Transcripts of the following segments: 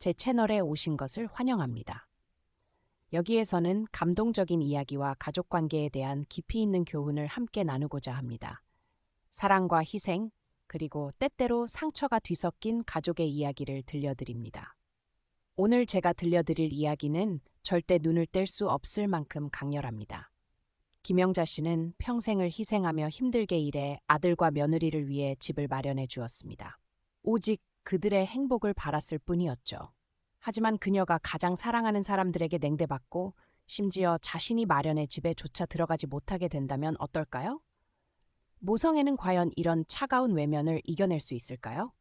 제 채널에 오신 것을 환영합니다. 여기에서는 감동적인 이야기와 가족 관계에 대한 깊이 있는 교훈을 함께 나누고자 합니다. 사랑과 희생, 그리고 때때로 상처가 뒤섞인 가족의 이야기를 들려드립니다. 오늘 제가 들려드릴 이야기는 절대 눈을 뗄 수 없을 만큼 강렬합니다. 김영자 씨는 평생을 희생하며 힘들게 일해 아들과 며느리를 위해 집을 마련해 주었습니다. 오직 그들의 행복을 바랐을 뿐이었죠. 하지만 그녀가 가장 사랑하는 사람들에게 냉대받고 심지어 자신이 마련의 집에조차 들어가지 못하게 된다면 어떨까요? 모성애는 과연 이런 차가운 외면을 이겨낼 수 있을까요?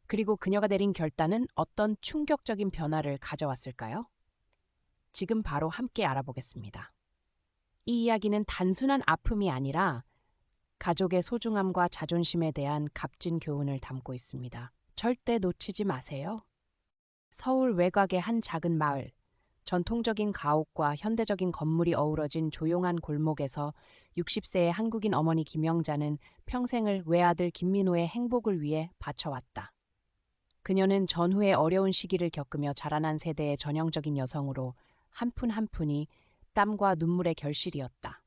그리고 그녀가 내린 결단은 어떤 충격적인 변화를 가져왔을까요? 지금 바로 함께 알아보겠습니다. 이 이야기는 단순한 아픔이 아니라 가족의 소중함과 자존심에 대한 값진 교훈을 담고 있습니다. 절대 놓치지 마세요. 서울 외곽의 한 작은 마을, 전통적인 가옥과 현대적인 건물이 어우러진 조용한 골목에서 60세의 한국인 어머니 김영자는 평생을 외아들 김민호의 행복을 위해 바쳐왔다. 그녀는 전후의 어려운 시기를 겪으며 자라난 세대의 전형적인 여성으로 한 푼 한 푼이 땀과 눈물의 결실이었다.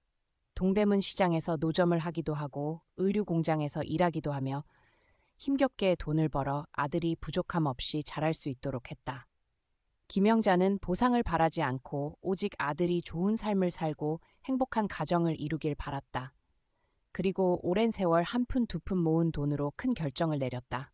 동대문 시장에서 노점을 하기도 하고 의류 공장에서 일하기도 하며 힘겹게 돈을 벌어 아들이 부족함 없이 자랄 수 있도록 했다. 김영자는 보상을 바라지 않고 오직 아들이 좋은 삶을 살고 행복한 가정을 이루길 바랐다. 그리고 오랜 세월 한 푼 두 푼 모은 돈으로 큰 결정을 내렸다.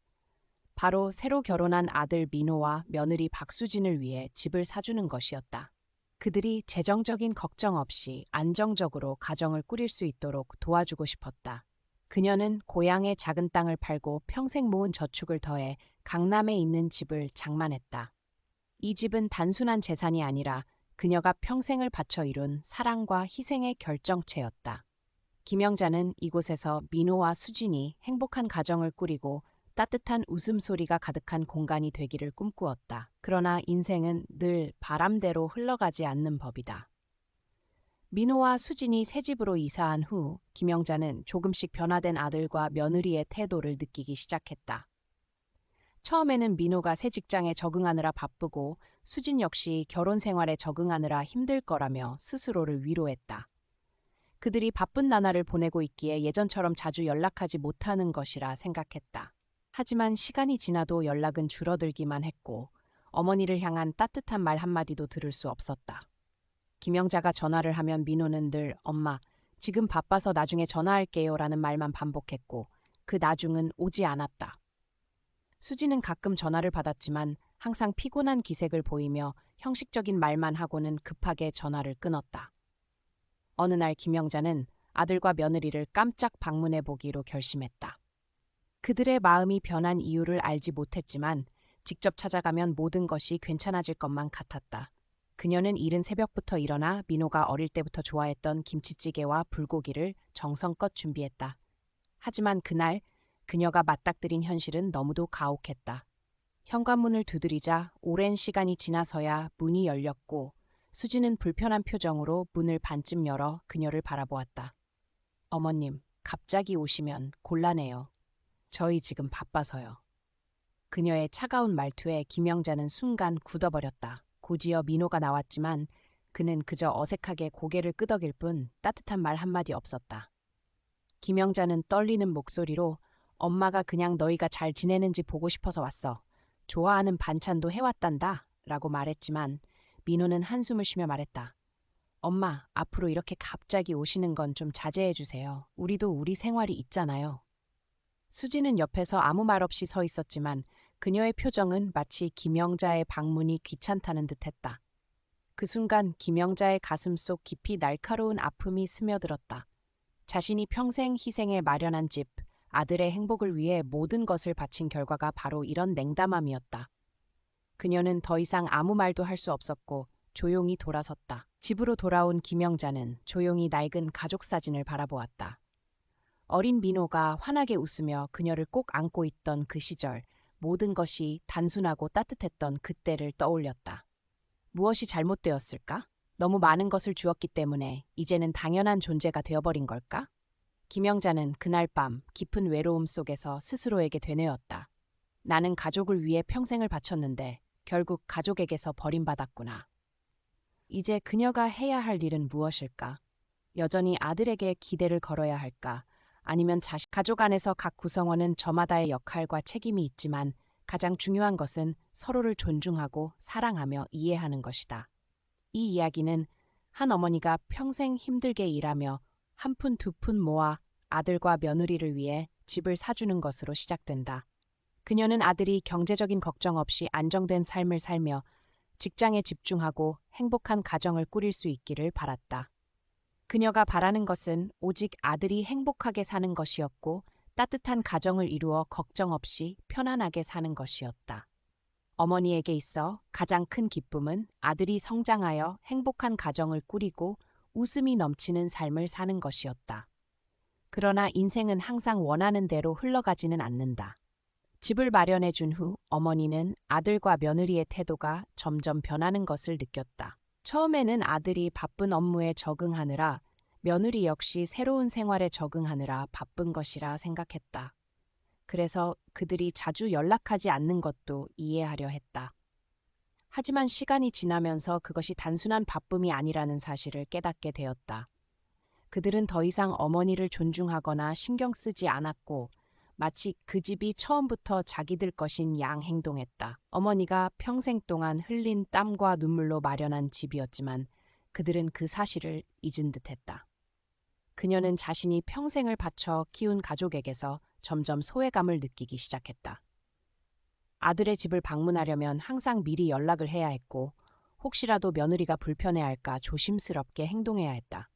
바로 새로 결혼한 아들 민호와 며느리 박수진을 위해 집을 사주는 것이었다. 그들이 재정적인 걱정 없이 안정적으로 가정을 꾸릴 수 있도록 도와주고 싶었다. 그녀는 고향의 작은 땅을 팔고 평생 모은 저축을 더해 강남에 있는 집을 장만했다. 이 집은 단순한 재산이 아니라 그녀가 평생을 바쳐 이룬 사랑과 희생의 결정체였다. 김영자는 이곳에서 민호와 수진이 행복한 가정을 꾸리고 따뜻한 웃음소리가 가득한 공간이 되기를 꿈꾸었다. 그러나 인생은 늘 바람대로 흘러가지 않는 법이다. 민호와 수진이 새 집으로 이사한 후 김영자는 조금씩 변화된 아들과 며느리의 태도를 느끼기 시작했다. 처음에는 민호가 새 직장에 적응하느라 바쁘고 수진 역시 결혼 생활에 적응하느라 힘들 거라며 스스로를 위로했다. 그들이 바쁜 나날을 보내고 있기에 예전처럼 자주 연락하지 못하는 것이라 생각했다. 하지만 시간이 지나도 연락은 줄어들기만 했고 어머니를 향한 따뜻한 말 한마디도 들을 수 없었다. 김영자가 전화를 하면 민호는 늘 엄마, 지금 바빠서 나중에 전화할게요 라는 말만 반복했고 그 나중은 오지 않았다. 수지는 가끔 전화를 받았지만 항상 피곤한 기색을 보이며 형식적인 말만 하고는 급하게 전화를 끊었다. 어느 날 김영자는 아들과 며느리를 깜짝 방문해 보기로 결심했다. 그들의 마음이 변한 이유를 알지 못했지만 직접 찾아가면 모든 것이 괜찮아질 것만 같았다. 그녀는 이른 새벽부터 일어나 민호가 어릴 때부터 좋아했던 김치찌개와 불고기를 정성껏 준비했다. 하지만 그날 그녀가 맞닥뜨린 현실은 너무도 가혹했다. 현관문을 두드리자 오랜 시간이 지나서야 문이 열렸고 수지는 불편한 표정으로 문을 반쯤 열어 그녀를 바라보았다. 어머님, 갑자기 오시면 곤란해요. 저희 지금 바빠서요. 그녀의 차가운 말투에 김영자는 순간 굳어버렸다. 곧이어 민호가 나왔지만 그는 그저 어색하게 고개를 끄덕일 뿐 따뜻한 말 한마디 없었다. 김영자는 떨리는 목소리로 엄마가 그냥 너희가 잘 지내는지 보고 싶어서 왔어. 좋아하는 반찬도 해왔단다 라고 말했지만 민호는 한숨을 쉬며 말했다. 엄마, 앞으로 이렇게 갑자기 오시는 건 좀 자제해 주세요. 우리도 우리 생활이 있잖아요. 수지는 옆에서 아무 말 없이 서 있었지만 그녀의 표정은 마치 김영자의 방문이 귀찮다는 듯했다. 그 순간 김영자의 가슴 속 깊이 날카로운 아픔이 스며들었다. 자신이 평생 희생에 마련한 집, 아들의 행복을 위해 모든 것을 바친 결과가 바로 이런 냉담함이었다. 그녀는 더 이상 아무 말도 할 수 없었고 조용히 돌아섰다. 집으로 돌아온 김영자는 조용히 낡은 가족 사진을 바라보았다. 어린 민호가 환하게 웃으며 그녀를 꼭 안고 있던 그 시절, 모든 것이 단순하고 따뜻했던 그때를 떠올렸다. 무엇이 잘못되었을까? 너무 많은 것을 주었기 때문에 이제는 당연한 존재가 되어버린 걸까? 김영자는 그날 밤 깊은 외로움 속에서 스스로에게 되뇌었다. 나는 가족을 위해 평생을 바쳤는데 결국 가족에게서 버림받았구나. 이제 그녀가 해야 할 일은 무엇일까? 여전히 아들에게 기대를 걸어야 할까? 아니면 가족 안에서 각 구성원은 저마다의 역할과 책임이 있지만 가장 중요한 것은 서로를 존중하고 사랑하며 이해하는 것이다. 이 이야기는 한 어머니가 평생 힘들게 일하며 한 푼 두 푼 모아 아들과 며느리를 위해 집을 사주는 것으로 시작된다. 그녀는 아들이 경제적인 걱정 없이 안정된 삶을 살며 직장에 집중하고 행복한 가정을 꾸릴 수 있기를 바랐다. 그녀가 바라는 것은 오직 아들이 행복하게 사는 것이었고 따뜻한 가정을 이루어 걱정 없이 편안하게 사는 것이었다. 어머니에게 있어 가장 큰 기쁨은 아들이 성장하여 행복한 가정을 꾸리고 웃음이 넘치는 삶을 사는 것이었다. 그러나 인생은 항상 원하는 대로 흘러가지는 않는다. 집을 마련해 준 후 어머니는 아들과 며느리의 태도가 점점 변하는 것을 느꼈다. 처음에는 아들이 바쁜 업무에 적응하느라 며느리 역시 새로운 생활에 적응하느라 바쁜 것이라 생각했다. 그래서 그들이 자주 연락하지 않는 것도 이해하려 했다. 하지만 시간이 지나면서 그것이 단순한 바쁨이 아니라는 사실을 깨닫게 되었다. 그들은 더 이상 어머니를 존중하거나 신경 쓰지 않았고 마치 그 집이 처음부터 자기들 것인 양 행동했다. 어머니가 평생 동안 흘린 땀과 눈물로 마련한 집이었지만 그들은 그 사실을 잊은 듯했다. 그녀는 자신이 평생을 바쳐 키운 가족에게서 점점 소외감을 느끼기 시작했다. 아들의 집을 방문하려면 항상 미리 연락을 해야 했고 혹시라도 며느리가 불편해할까 조심스럽게 행동해야 했다.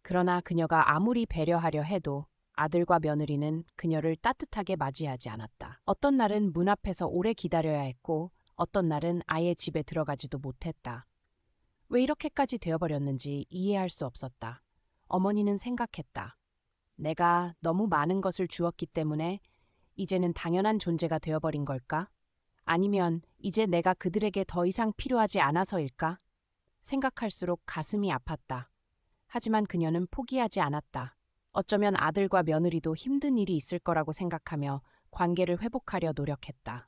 그러나 그녀가 아무리 배려하려 해도 아들과 며느리는 그녀를 따뜻하게 맞이하지 않았다. 어떤 날은 문 앞에서 오래 기다려야 했고 어떤 날은 아예 집에 들어가지도 못했다. 왜 이렇게까지 되어버렸는지 이해할 수 없었다. 어머니는 생각했다. 내가 너무 많은 것을 주었기 때문에 이제는 당연한 존재가 되어버린 걸까? 아니면 이제 내가 그들에게 더 이상 필요하지 않아서일까? 생각할수록 가슴이 아팠다. 하지만 그녀는 포기하지 않았다. 어쩌면 아들과 며느리도 힘든 일이 있을 거라고 생각하며 관계를 회복하려 노력했다.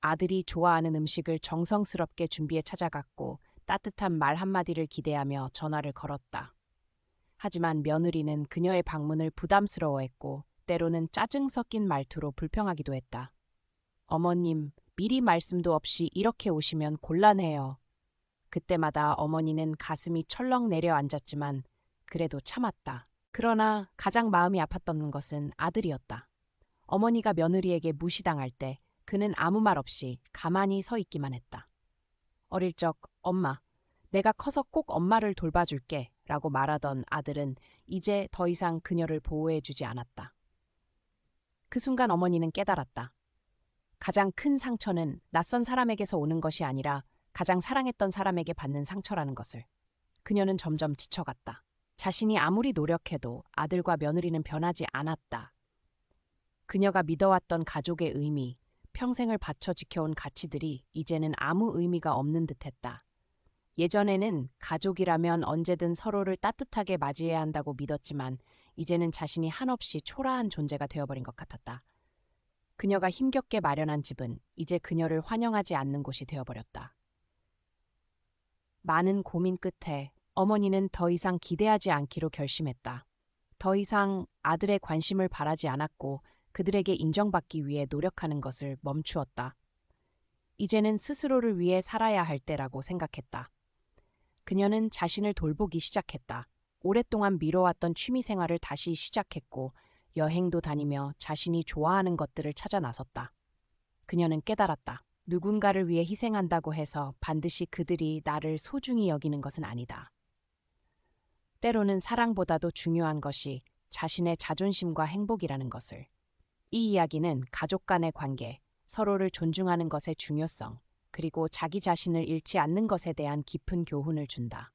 아들이 좋아하는 음식을 정성스럽게 준비해 찾아갔고 따뜻한 말 한마디를 기대하며 전화를 걸었다. 하지만 며느리는 그녀의 방문을 부담스러워했고 때로는 짜증 섞인 말투로 불평하기도 했다. 어머님, 미리 말씀도 없이 이렇게 오시면 곤란해요. 그때마다 어머니는 가슴이 철렁 내려앉았지만 그래도 참았다. 그러나 가장 마음이 아팠던 것은 아들이었다. 어머니가 며느리에게 무시당할 때 그는 아무 말 없이 가만히 서 있기만 했다. 어릴 적 엄마, 내가 커서 꼭 엄마를 돌봐줄게 라고 말하던 아들은 이제 더 이상 그녀를 보호해주지 않았다. 그 순간 어머니는 깨달았다. 가장 큰 상처는 낯선 사람에게서 오는 것이 아니라 가장 사랑했던 사람에게 받는 상처라는 것을. 그녀는 점점 지쳐갔다. 자신이 아무리 노력해도 아들과 며느리는 변하지 않았다. 그녀가 믿어왔던 가족의 의미, 평생을 바쳐 지켜온 가치들이 이제는 아무 의미가 없는 듯했다. 예전에는 가족이라면 언제든 서로를 따뜻하게 맞이해야 한다고 믿었지만 이제는 자신이 한없이 초라한 존재가 되어버린 것 같았다. 그녀가 힘겹게 마련한 집은 이제 그녀를 환영하지 않는 곳이 되어버렸다. 많은 고민 끝에 어머니는 더 이상 기대하지 않기로 결심했다. 더 이상 아들의 관심을 바라지 않았고 그들에게 인정받기 위해 노력하는 것을 멈추었다. 이제는 스스로를 위해 살아야 할 때라고 생각했다. 그녀는 자신을 돌보기 시작했다. 오랫동안 미뤄왔던 취미 생활을 다시 시작했고 여행도 다니며 자신이 좋아하는 것들을 찾아 나섰다. 그녀는 깨달았다. 누군가를 위해 희생한다고 해서 반드시 그들이 나를 소중히 여기는 것은 아니다. 때로는 사랑보다도 중요한 것이 자신의 자존심과 행복이라는 것을. 이 이야기는 가족 간의 관계, 서로를 존중하는 것의 중요성, 그리고 자기 자신을 잃지 않는 것에 대한 깊은 교훈을 준다.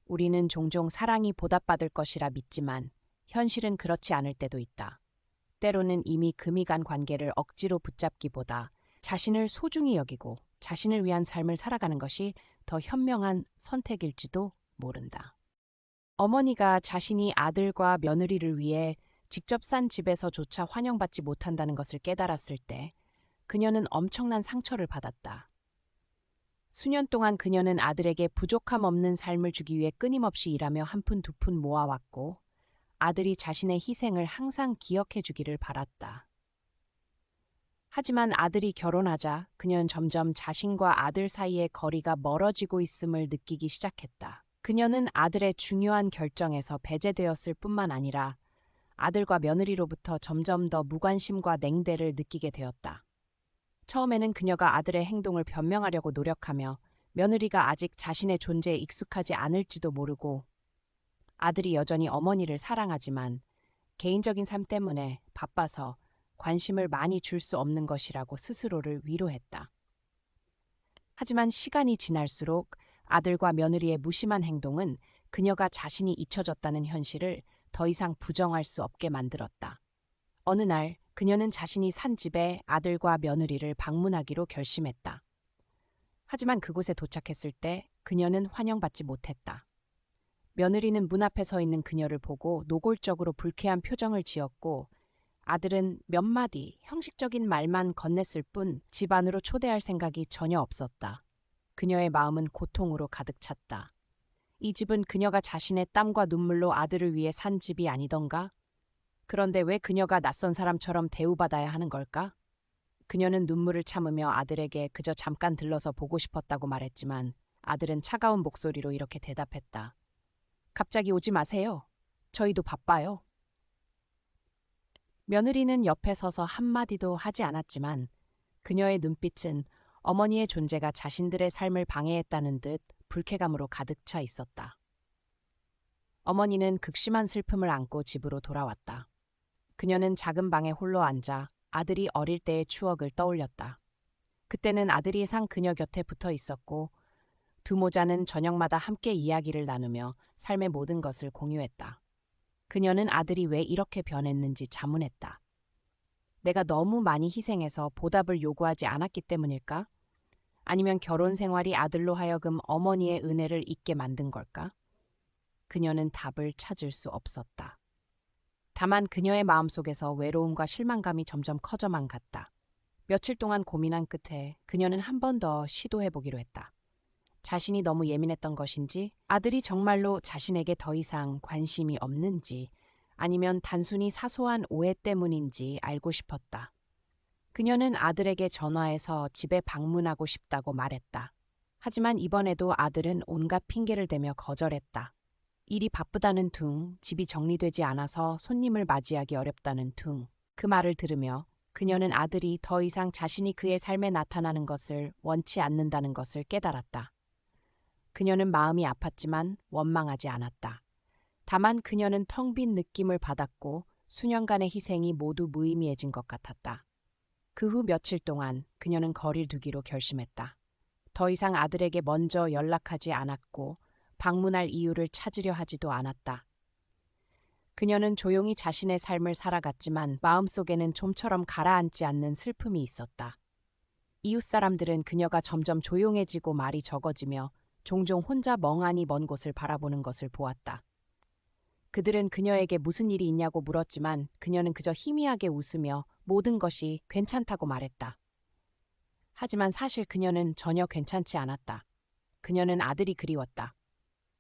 우리는 종종 사랑이 보답받을 것이라 믿지만 현실은 그렇지 않을 때도 있다. 때로는 이미 금이 간 관계를 억지로 붙잡기보다 자신을 소중히 여기고 자신을 위한 삶을 살아가는 것이 더 현명한 선택일지도 모른다. 어머니가 자신이 아들과 며느리를 위해 직접 산 집에서조차 환영받지 못한다는 것을 깨달았을 때 그녀는 엄청난 상처를 받았다. 수년 동안 그녀는 아들에게 부족함 없는 삶을 주기 위해 끊임없이 일하며 한 푼 두 푼 모아왔고 아들이 자신의 희생을 항상 기억해 주기를 바랐다. 하지만 아들이 결혼하자 그녀는 점점 자신과 아들 사이의 거리가 멀어지고 있음을 느끼기 시작했다. 그녀는 아들의 중요한 결정에서 배제되었을 뿐만 아니라 아들과 며느리로부터 점점 더 무관심과 냉대를 느끼게 되었다. 처음에는 그녀가 아들의 행동을 변명하려고 노력하며 며느리가 아직 자신의 존재에 익숙하지 않을지도 모르고 아들이 여전히 어머니를 사랑하지만 개인적인 삶 때문에 바빠서 관심을 많이 줄 수 없는 것이라고 스스로를 위로했다. 하지만 시간이 지날수록 아들과 며느리의 무심한 행동은 그녀가 자신이 잊혀졌다는 현실을 더 이상 부정할 수 없게 만들었다. 어느 날 그녀는 자신이 산 집에 아들과 며느리를 방문하기로 결심했다. 하지만 그곳에 도착했을 때 그녀는 환영받지 못했다. 며느리는 문 앞에 서 있는 그녀를 보고 노골적으로 불쾌한 표정을 지었고 아들은 몇 마디 형식적인 말만 건넸을 뿐 집 안으로 초대할 생각이 전혀 없었다. 그녀의 마음은 고통으로 가득 찼다. 이 집은 그녀가 자신의 땀과 눈물로 아들을 위해 산 집이 아니던가? 그런데 왜 그녀가 낯선 사람처럼 대우받아야 하는 걸까? 그녀는 눈물을 참으며 아들에게 그저 잠깐 들러서 보고 싶었다고 말했지만 아들은 차가운 목소리로 이렇게 대답했다. 갑자기 오지 마세요. 저희도 바빠요. 며느리는 옆에 서서 한마디도 하지 않았지만 그녀의 눈빛은 어머니의 존재가 자신들의 삶을 방해했다는 듯 불쾌감으로 가득 차 있었다. 어머니는 극심한 슬픔을 안고 집으로 돌아왔다. 그녀는 작은 방에 홀로 앉아 아들이 어릴 때의 추억을 떠올렸다. 그때는 아들이 상 그녀 곁에 붙어 있었고 두 모자는 저녁마다 함께 이야기를 나누며 삶의 모든 것을 공유했다. 그녀는 아들이 왜 이렇게 변했는지 자문했다. 내가 너무 많이 희생해서 보답을 요구하지 않았기 때문일까? 아니면 결혼 생활이 아들로 하여금 어머니의 은혜를 잊게 만든 걸까? 그녀는 답을 찾을 수 없었다. 다만 그녀의 마음속에서 외로움과 실망감이 점점 커져만 갔다. 며칠 동안 고민한 끝에 그녀는 한 번 더 시도해보기로 했다. 자신이 너무 예민했던 것인지, 아들이 정말로 자신에게 더 이상 관심이 없는지, 아니면 단순히 사소한 오해 때문인지 알고 싶었다. 그녀는 아들에게 전화해서 집에 방문하고 싶다고 말했다. 하지만 이번에도 아들은 온갖 핑계를 대며 거절했다. 일이 바쁘다는 둥, 집이 정리되지 않아서 손님을 맞이하기 어렵다는 둥. 그 말을 들으며 그녀는 아들이 더 이상 자신이 그의 삶에 나타나는 것을 원치 않는다는 것을 깨달았다. 그녀는 마음이 아팠지만 원망하지 않았다. 다만 그녀는 텅 빈 느낌을 받았고 수년간의 희생이 모두 무의미해진 것 같았다. 그 후 며칠 동안 그녀는 거리를 두기로 결심했다. 더 이상 아들에게 먼저 연락하지 않았고 방문할 이유를 찾으려 하지도 않았다. 그녀는 조용히 자신의 삶을 살아갔지만 마음속에는 좀처럼 가라앉지 않는 슬픔이 있었다. 이웃 사람들은 그녀가 점점 조용해지고 말이 적어지며 종종 혼자 멍하니 먼 곳을 바라보는 것을 보았다. 그들은 그녀에게 무슨 일이 있냐고 물었지만 그녀는 그저 희미하게 웃으며 모든 것이 괜찮다고 말했다. 하지만 사실 그녀는 전혀 괜찮지 않았다. 그녀는 아들이 그리웠다.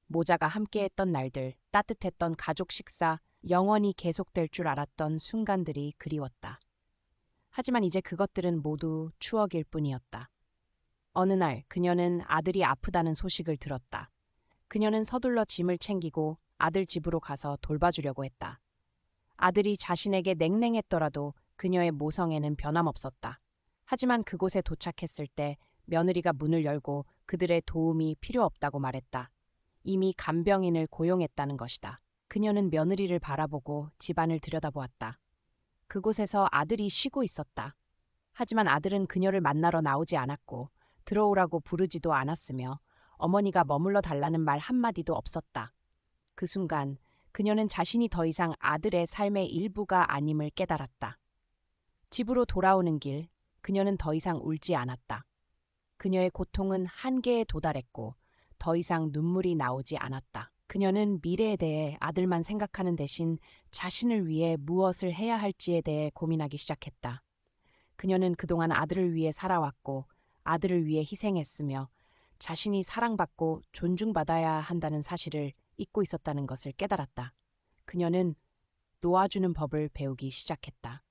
모자가 함께했던 날들, 따뜻했던 가족 식사, 영원히 계속될 줄 알았던 순간들이 그리웠다. 하지만 이제 그것들은 모두 추억일 뿐이었다. 어느 날 그녀는 아들이 아프다는 소식을 들었다. 그녀는 서둘러 짐을 챙기고 아들 집으로 가서 돌봐주려고 했다. 아들이 자신에게 냉랭했더라도 그녀의 모성애는 변함없었다. 하지만 그곳에 도착했을 때 며느리가 문을 열고 그들의 도움이 필요 없다고 말했다. 이미 간병인을 고용했다는 것이다. 그녀는 며느리를 바라보고 집안을 들여다보았다. 그곳에서 아들이 쉬고 있었다. 하지만 아들은 그녀를 만나러 나오지 않았고 들어오라고 부르지도 않았으며 어머니가 머물러 달라는 말 한마디도 없었다. 그 순간 그녀는 자신이 더 이상 아들의 삶의 일부가 아님을 깨달았다. 집으로 돌아오는 길, 그녀는 더 이상 울지 않았다. 그녀의 고통은 한계에 도달했고 더 이상 눈물이 나오지 않았다. 그녀는 미래에 대해 아들만 생각하는 대신 자신을 위해 무엇을 해야 할지에 대해 고민하기 시작했다. 그녀는 그동안 아들을 위해 살아왔고 아들을 위해 희생했으며 자신이 사랑받고 존중받아야 한다는 사실을 잊고 있었다는 것을 깨달았다. 그녀는 놓아주는 법을 배우기 시작했다.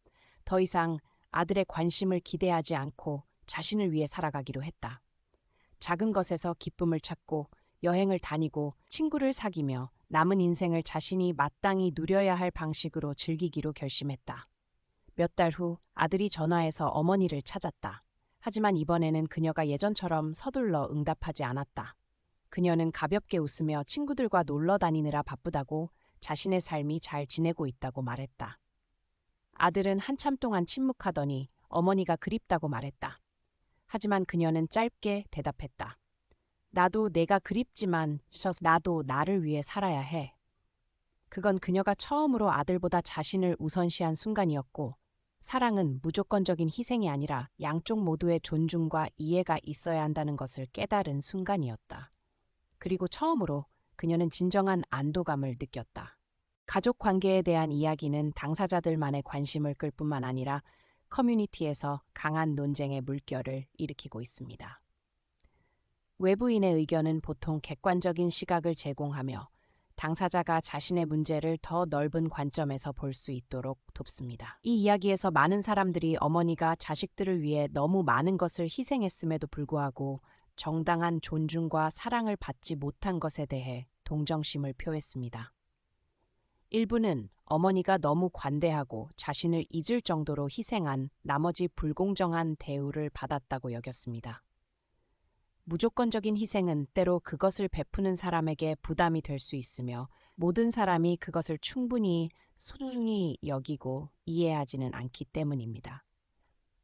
더 이상 아들의 관심을 기대하지 않고 자신을 위해 살아가기로 했다. 작은 것에서 기쁨을 찾고 여행을 다니고 친구를 사귀며 남은 인생을 자신이 마땅히 누려야 할 방식으로 즐기기로 결심했다. 몇 달 후 아들이 전화해서 어머니를 찾았다. 하지만 이번에는 그녀가 예전처럼 서둘러 응답하지 않았다. 그녀는 가볍게 웃으며 친구들과 놀러 다니느라 바쁘다고 자신의 삶이 잘 지내고 있다고 말했다. 아들은 한참 동안 침묵하더니 어머니가 그립다고 말했다. 하지만 그녀는 짧게 대답했다. 나도 내가 그립지만 나도 나를 위해 살아야 해. 그건 그녀가 처음으로 아들보다 자신을 우선시한 순간이었고 사랑은 무조건적인 희생이 아니라 양쪽 모두의 존중과 이해가 있어야 한다는 것을 깨달은 순간이었다. 그리고 처음으로 그녀는 진정한 안도감을 느꼈다. 가족 관계에 대한 이야기는 당사자들만의 관심을 끌 뿐만 아니라 커뮤니티에서 강한 논쟁의 물결을 일으키고 있습니다. 외부인의 의견은 보통 객관적인 시각을 제공하며 당사자가 자신의 문제를 더 넓은 관점에서 볼 수 있도록 돕습니다. 이 이야기에서 많은 사람들이 어머니가 자식들을 위해 너무 많은 것을 희생했음에도 불구하고 정당한 존중과 사랑을 받지 못한 것에 대해 동정심을 표했습니다. 일부는 어머니가 너무 관대하고 자신을 잊을 정도로 희생한 나머지 불공정한 대우를 받았다고 여겼습니다. 무조건적인 희생은 때로 그것을 베푸는 사람에게 부담이 될 수 있으며 모든 사람이 그것을 충분히 소중히 여기고 이해하지는 않기 때문입니다.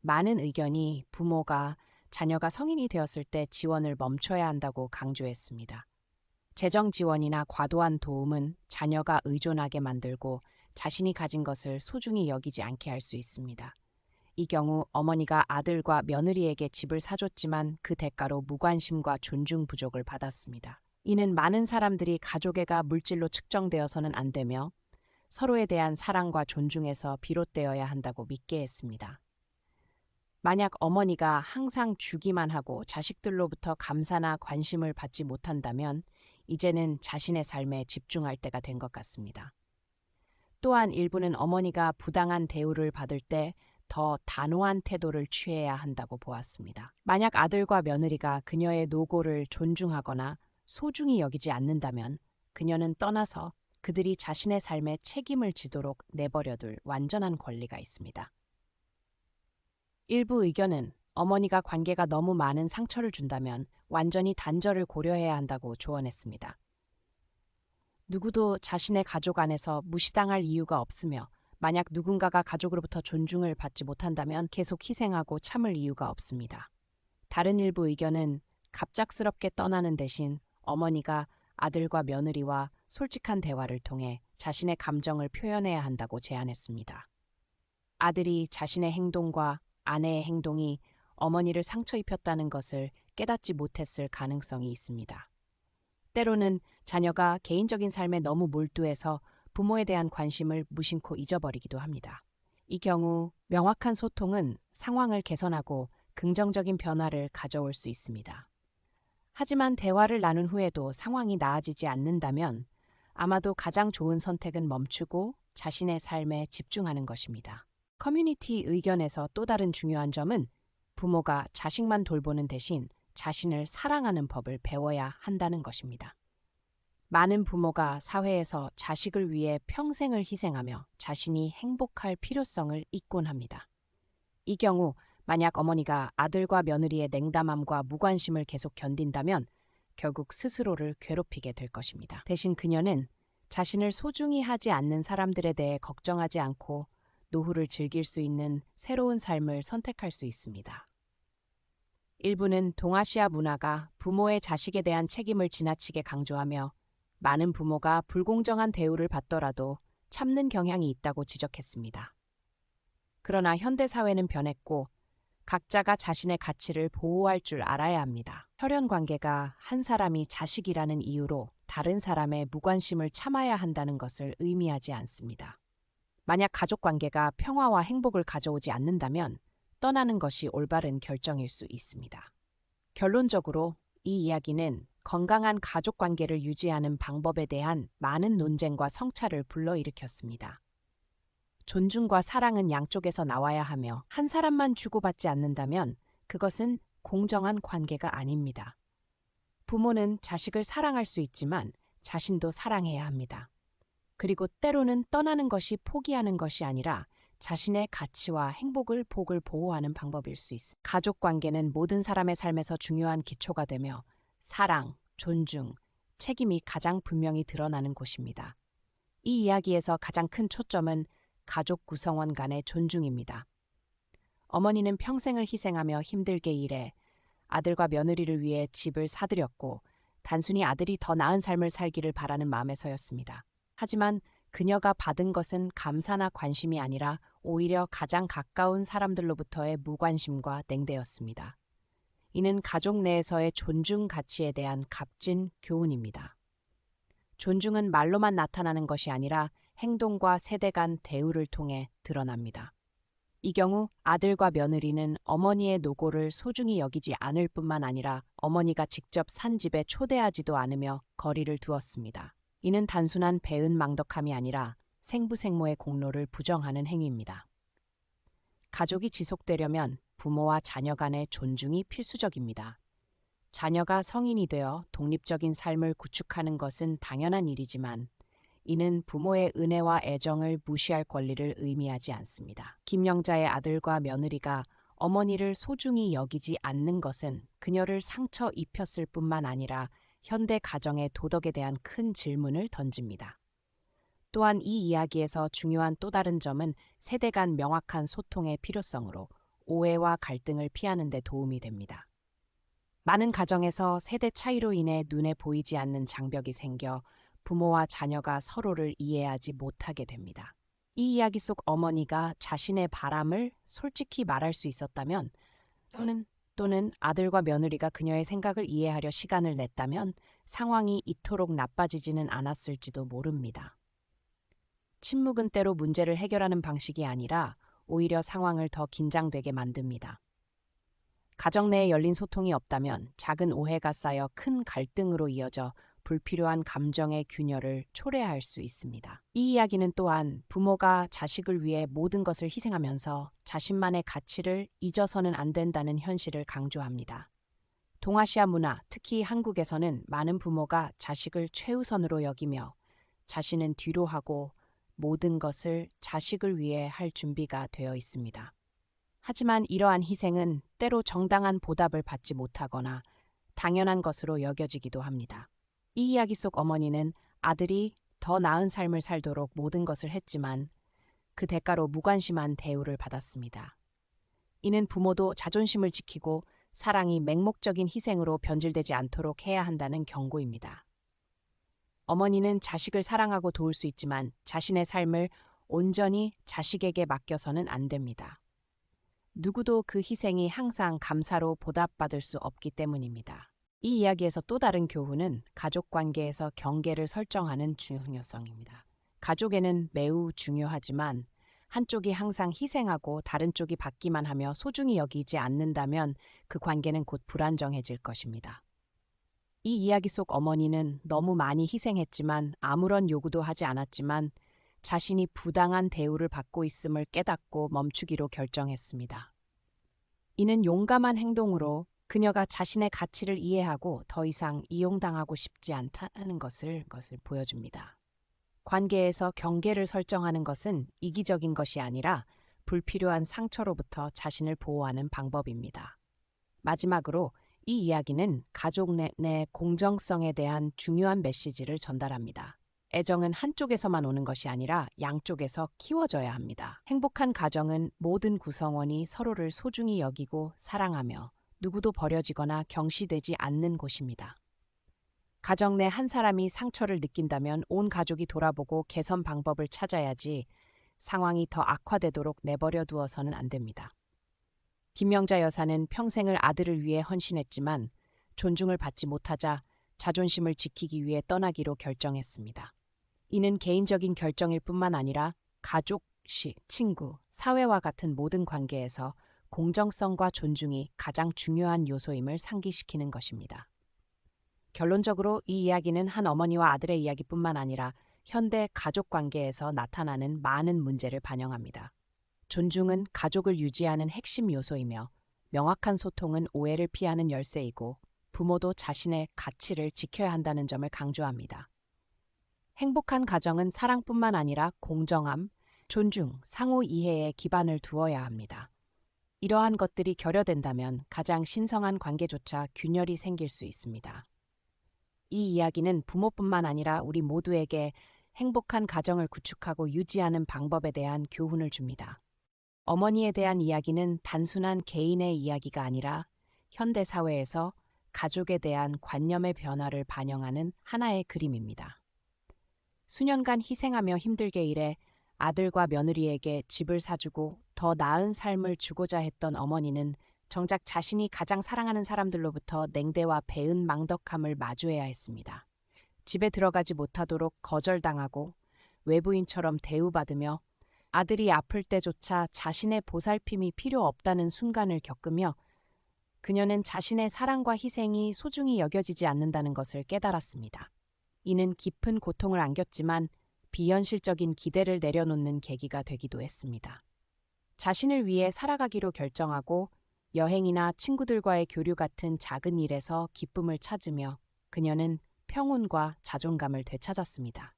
많은 의견이 부모가 자녀가 성인이 되었을 때 지원을 멈춰야 한다고 강조했습니다. 재정 지원이나 과도한 도움은 자녀가 의존하게 만들고 자신이 가진 것을 소중히 여기지 않게 할 수 있습니다. 이 경우 어머니가 아들과 며느리에게 집을 사줬지만 그 대가로 무관심과 존중 부족을 받았습니다. 이는 많은 사람들이 가족애가 물질로 측정되어서는 안 되며 서로에 대한 사랑과 존중에서 비롯되어야 한다고 믿게 했습니다. 만약 어머니가 항상 주기만 하고 자식들로부터 감사나 관심을 받지 못한다면 이제는 자신의 삶에 집중할 때가 된 것 같습니다. 또한 일부는 어머니가 부당한 대우를 받을 때 더 단호한 태도를 취해야 한다고 보았습니다. 만약 아들과 며느리가 그녀의 노고를 존중하거나 소중히 여기지 않는다면 그녀는 떠나서 그들이 자신의 삶에 책임을 지도록 내버려둘 완전한 권리가 있습니다. 일부 의견은 어머니가 관계가 너무 많은 상처를 준다면 완전히 단절을 고려해야 한다고 조언했습니다. 누구도 자신의 가족 안에서 무시당할 이유가 없으며 만약 누군가가 가족으로부터 존중을 받지 못한다면 계속 희생하고 참을 이유가 없습니다. 다른 일부 의견은 갑작스럽게 떠나는 대신 어머니가 아들과 며느리와 솔직한 대화를 통해 자신의 감정을 표현해야 한다고 제안했습니다. 아들이 자신의 행동과 아내의 행동이 어머니를 상처 입혔다는 것을 깨닫지 못했을 가능성이 있습니다. 때로는 자녀가 개인적인 삶에 너무 몰두해서 부모에 대한 관심을 무심코 잊어버리기도 합니다. 이 경우 명확한 소통은 상황을 개선하고 긍정적인 변화를 가져올 수 있습니다. 하지만 대화를 나눈 후에도 상황이 나아지지 않는다면 아마도 가장 좋은 선택은 멈추고 자신의 삶에 집중하는 것입니다. 커뮤니티 의견에서 또 다른 중요한 점은 부모가 자식만 돌보는 대신 자신을 사랑하는 법을 배워야 한다는 것입니다. 많은 부모가 사회에서 자식을 위해 평생을 희생하며 자신이 행복할 필요성을 잊곤 합니다. 이 경우 만약 어머니가 아들과 며느리의 냉담함과 무관심을 계속 견딘다면 결국 스스로를 괴롭히게 될 것입니다. 대신 그녀는 자신을 소중히 하지 않는 사람들에 대해 걱정하지 않고 노후를 즐길 수 있는 새로운 삶을 선택할 수 있습니다. 일부는 동아시아 문화가 부모의 자식에 대한 책임을 지나치게 강조하며 많은 부모가 불공정한 대우를 받더라도 참는 경향이 있다고 지적했습니다. 그러나 현대 사회는 변했고 각자가 자신의 가치를 보호할 줄 알아야 합니다. 혈연 관계가 한 사람이 자식이라는 이유로 다른 사람의 무관심을 참아야 한다는 것을 의미하지 않습니다. 만약 가족 관계가 평화와 행복을 가져오지 않는다면 떠나는 것이 올바른 결정일 수 있습니다. 결론적으로 이 이야기는 건강한 가족 관계를 유지하는 방법에 대한 많은 논쟁과 성찰을 불러일으켰습니다. 존중과 사랑은 양쪽에서 나와야 하며 한 사람만 주고받지 않는다면 그것은 공정한 관계가 아닙니다. 부모는 자식을 사랑할 수 있지만 자신도 사랑해야 합니다. 그리고 때로는 떠나는 것이 포기하는 것이 아니라 자신의 가치와 복을 보호하는 방법일 수 있습니다. 가족 관계는 모든 사람의 삶에서 중요한 기초가 되며 사랑, 존중, 책임이 가장 분명히 드러나는 곳입니다. 이 이야기에서 가장 큰 초점은 가족 구성원 간의 존중입니다. 어머니는 평생을 희생하며 힘들게 일해 아들과 며느리를 위해 집을 사들였고 단순히 아들이 더 나은 삶을 살기를 바라는 마음에서였습니다. 하지만 그녀가 받은 것은 감사나 관심이 아니라 오히려 가장 가까운 사람들로부터의 무관심과 냉대였습니다. 이는 가족 내에서의 존중 가치에 대한 값진 교훈입니다. 존중은 말로만 나타나는 것이 아니라 행동과 세대 간 대우를 통해 드러납니다. 이 경우 아들과 며느리는 어머니의 노고를 소중히 여기지 않을 뿐만 아니라 어머니가 직접 산 집에 초대하지도 않으며 거리를 두었습니다. 이는 단순한 배은망덕함이 아니라 생부생모의 공로를 부정하는 행위입니다. 가족이 지속되려면 부모와 자녀 간의 존중이 필수적입니다. 자녀가 성인이 되어 독립적인 삶을 구축하는 것은 당연한 일이지만 이는 부모의 은혜와 애정을 무시할 권리를 의미하지 않습니다. 김영자의 아들과 며느리가 어머니를 소중히 여기지 않는 것은 그녀를 상처 입혔을 뿐만 아니라 현대 가정의 도덕에 대한 큰 질문을 던집니다. 또한 이 이야기에서 중요한 또 다른 점은 세대 간 명확한 소통의 필요성으로 오해와 갈등을 피하는 데 도움이 됩니다. 많은 가정에서 세대 차이로 인해 눈에 보이지 않는 장벽이 생겨 부모와 자녀가 서로를 이해하지 못하게 됩니다. 이 이야기 속 어머니가 자신의 바람을 솔직히 말할 수 있었다면 또는 아들과 며느리가 그녀의 생각을 이해하려 시간을 냈다면 상황이 이토록 나빠지지는 않았을지도 모릅니다. 침묵은 때로 문제를 해결하는 방식이 아니라 오히려 상황을 더 긴장되게 만듭니다. 가정 내에 열린 소통이 없다면 작은 오해가 쌓여 큰 갈등으로 이어져 불필요한 감정의 균열을 초래할 수 있습니다. 이 이야기는 또한 부모가 자식을 위해 모든 것을 희생하면서 자신만의 가치를 잊어서는 안 된다는 현실을 강조합니다. 동아시아 문화, 특히 한국에서는 많은 부모가 자식을 최우선으로 여기며 자신은 뒤로 하고 모든 것을 자식을 위해 할 준비가 되어 있습니다. 하지만 이러한 희생은 때로 정당한 보답을 받지 못하거나 당연한 것으로 여겨지기도 합니다. 이 이야기 속 어머니는 아들이 더 나은 삶을 살도록 모든 것을 했지만 그 대가로 무관심한 대우를 받았습니다. 이는 부모도 자존심을 지키고 사랑이 맹목적인 희생으로 변질되지 않도록 해야 한다는 경고입니다. 어머니는 자식을 사랑하고 도울 수 있지만 자신의 삶을 온전히 자식에게 맡겨서는 안 됩니다. 누구도 그 희생이 항상 감사로 보답받을 수 없기 때문입니다. 이 이야기에서 또 다른 교훈은 가족 관계에서 경계를 설정하는 중요성입니다. 가족에는 매우 중요하지만 한쪽이 항상 희생하고 다른 쪽이 받기만 하며 소중히 여기지 않는다면 그 관계는 곧 불안정해질 것입니다. 이 이야기 속 어머니는 너무 많이 희생했지만 아무런 요구도 하지 않았지만 자신이 부당한 대우를 받고 있음을 깨닫고 멈추기로 결정했습니다. 이는 용감한 행동으로 그녀가 자신의 가치를 이해하고 더 이상 이용당하고 싶지 않다는 것을 보여줍니다. 관계에서 경계를 설정하는 것은 이기적인 것이 아니라 불필요한 상처로부터 자신을 보호하는 방법입니다. 마지막으로 이 이야기는 가족 내 공정성에 대한 중요한 메시지를 전달합니다. 애정은 한쪽에서만 오는 것이 아니라 양쪽에서 키워져야 합니다. 행복한 가정은 모든 구성원이 서로를 소중히 여기고 사랑하며 누구도 버려지거나 경시되지 않는 곳입니다. 가정 내 한 사람이 상처를 느낀다면 온 가족이 돌아보고 개선 방법을 찾아야지 상황이 더 악화되도록 내버려 두어서는 안 됩니다. 김명자 여사는 평생을 아들을 위해 헌신했지만 존중을 받지 못하자 자존심을 지키기 위해 떠나기로 결정했습니다. 이는 개인적인 결정일 뿐만 아니라 가족, 친구, 사회와 같은 모든 관계에서 공정성과 존중이 가장 중요한 요소임을 상기시키는 것입니다. 결론적으로 이 이야기는 한 어머니와 아들의 이야기뿐만 아니라 현대 가족 관계에서 나타나는 많은 문제를 반영합니다. 존중은 가족을 유지하는 핵심 요소이며 명확한 소통은 오해를 피하는 열쇠이고 부모도 자신의 가치를 지켜야 한다는 점을 강조합니다. 행복한 가정은 사랑뿐만 아니라 공정함, 존중, 상호 이해에 기반을 두어야 합니다. 이러한 것들이 결여된다면 가장 신성한 관계조차 균열이 생길 수 있습니다. 이 이야기는 부모뿐만 아니라 우리 모두에게 행복한 가정을 구축하고 유지하는 방법에 대한 교훈을 줍니다. 어머니에 대한 이야기는 단순한 개인의 이야기가 아니라 현대 사회에서 가족에 대한 관념의 변화를 반영하는 하나의 그림입니다. 수년간 희생하며 힘들게 일해 아들과 며느리에게 집을 사주고 더 나은 삶을 주고자 했던 어머니는 정작 자신이 가장 사랑하는 사람들로부터 냉대와 배은망덕함을 마주해야 했습니다. 집에 들어가지 못하도록 거절당하고 외부인처럼 대우받으며 아들이 아플 때조차 자신의 보살핌이 필요 없다는 순간을 겪으며 그녀는 자신의 사랑과 희생이 소중히 여겨지지 않는다는 것을 깨달았습니다. 이는 깊은 고통을 안겼지만 비현실적인 기대를 내려놓는 계기가 되기도 했습니다. 자신을 위해 살아가기로 결정하고 여행이나 친구들과의 교류 같은 작은 일에서 기쁨을 찾으며 그녀는 평온과 자존감을 되찾았습니다.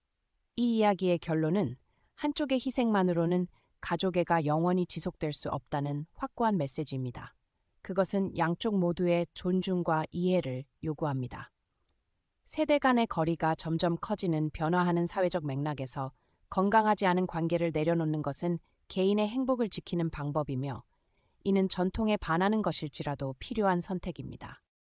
이 이야기의 결론은 한쪽의 희생만으로는 가족애가 영원히 지속될 수 없다는 확고한 메시지입니다. 그것은 양쪽 모두의 존중과 이해를 요구합니다. 세대 간의 거리가 점점 커지는 변화하는 사회적 맥락에서 건강하지 않은 관계를 내려놓는 것은 개인의 행복을 지키는 방법이며 이는 전통에 반하는 것일지라도 필요한 선택입니다.